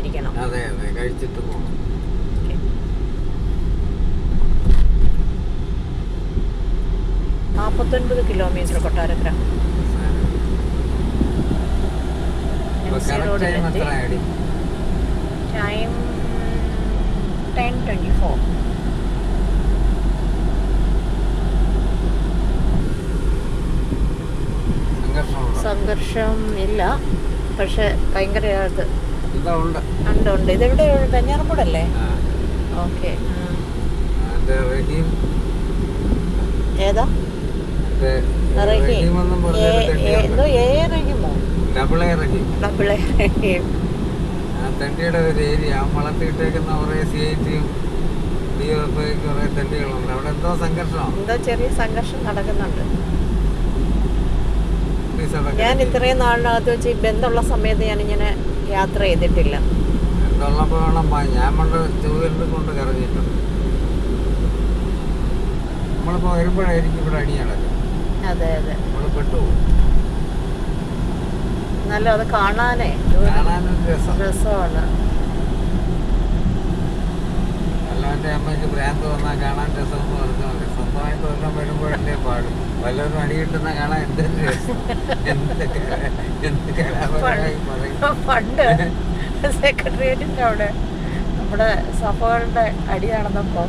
കഴിച്ചിട്ടായിരിക്കണം. അതെ അതെ, കഴിച്ചിട്ട് പോകണം. 49 കിലോമീറ്റർ കൊട്ടാരക്കര. ടൈം 10:24. സംഘർഷം ഇല്ല, പക്ഷെ ഭയങ്കര ഉണ്ട്. ഇതെവിടെ? വെഞ്ഞാറമൂടല്ലേ? ഓക്കെ. ഏതാ? എന്തോ റഹീമോ? ഡബിൾ എ റഹീം. തണ്ടിയുടെ ഒരു ഏരിയ വളർത്തിയിട്ടേക്കുന്ന കുറെ CITയും DOFയും കുറെ തണ്ടികളുണ്ട്. അവിടെ എന്തോ ചെറിയ സംഘർഷം നടക്കുന്നുണ്ട്. ഞാൻ ഇത്രയും നാളിനകത്ത് വെച്ച് ഈ ബന്ധമുള്ള സമയത്ത് ഞാനിങ്ങനെ യാത്ര ചെയ്തിട്ടില്ല. ബന്ധമുള്ളപ്പോ വേണം. ഞാൻ പണ്ട് 2 വീലർ കൊണ്ട് കറങ്ങിയിട്ടുണ്ട്. നമ്മളിപ്പോ വരുമ്പോഴായിരിക്കും ഇവിടെ അടി നടക്കുക. അതെ അതെ, നമ്മള് പെട്ടുപോകും. എന്നാലും അത് കാണാനൊരു രസമാണ്. അല്ലാണ്ട് അമ്മയ്ക്ക് ഭ്രാന്ത് വന്നാൽ കാണാൻ രസമെന്ന് പറഞ്ഞാൽ മതി. സ്വന്തമായിട്ട് വല്ലതും വരുമ്പോഴല്ലേ പാടും. വല്ലവരും അടി കിട്ടുന്ന കാണാൻ എന്തൊരു രസം. പണ്ട് സെക്രട്ടേറിയറ്റിന്റെ അവിടെ നമ്മുടെ സഭകളുടെ അടി നടന്നപ്പോ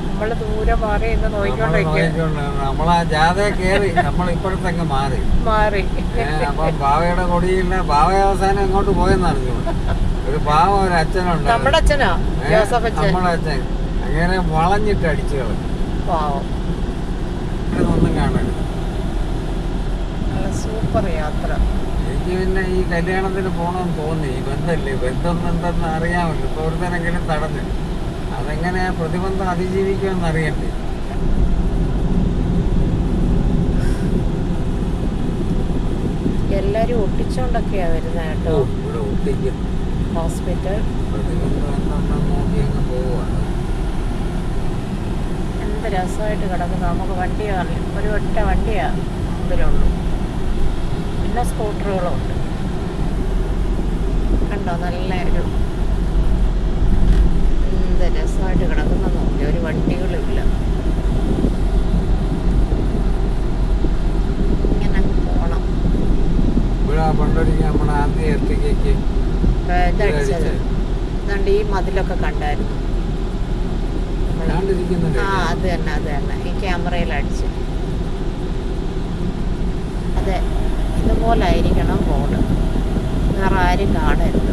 നമ്മള് ദൂരെ മാറി ഇന്ന് നോക്കിക്കൊണ്ടിരിക്കും. നമ്മളാ ജാഥ കയറി നമ്മൾ ഇപ്പോഴത്തേക്ക് മാറി. അപ്പൊ ബാവയുടെ കൊടിയില്ല. ബാവ അവസാനം എങ്ങോട്ട് പോയെന്ന് അറിഞ്ഞോളൂ. ഒരു പാവം ഒരു അച്ഛനുണ്ട്. നമ്മുടെ അച്ഛനാ? നമ്മുടെ അച്ഛൻ അങ്ങനെ വളഞ്ഞിട്ട് അടിച്ചു കളഞ്ഞു. ഒന്നും കാണരുത്. സൂപ്പർ യാത്ര. എനിക്ക് പിന്നെ ഈ കല്യാണത്തിന് പോകണമെന്ന് തോന്നി. ഈ ബന്ധമല്ലേ, ബന്ധം എന്തെന്ന് അറിയാമല്ലോ. ഇപ്പൊ ഒരുത്തനെങ്കിലും തടഞ്ഞു. അതെങ്ങനെ പ്രതിബന്ധം അതിജീവിക്കുമെന്ന് അറിയണ്ടേ. എല്ലാരും ഒട്ടിച്ചോണ്ടൊക്കെയാ വരുന്നത് കേട്ടോ. ഇവിടെ ഒട്ടിക്കും. ഹോസ്പിറ്റൽ പ്രതിബന്ധം എന്തെന്ന് നോക്കി അങ്ങ് പോവാണ്. എന്ത് രസമായിട്ട് കിടക്കുന്നു. നമുക്ക് വണ്ടി ഒരു ഒറ്റ വണ്ടിയാ മുമ്പിലുള്ളൂ. പിന്നെ സ്കൂട്ടറുകളും ഉണ്ട്. കണ്ടോ, നല്ലൊരു എന്ത് രസമായിട്ട് കിടക്കുന്ന നോക്കി. ഒരു വണ്ടികളും ഇല്ല. ഇങ്ങനെ പോണം. ഇതടിച്ചത് അതുകൊണ്ട് ഈ മതിലൊക്കെ കണ്ടായിരുന്നു. അത് തന്നെ ഈ ക്യാമറയിൽ അടിച്ച്. അതെ, ഇതുപോലെ ആയിരിക്കണം ബോർഡ്. വേറെ ആരും കാണരുത്.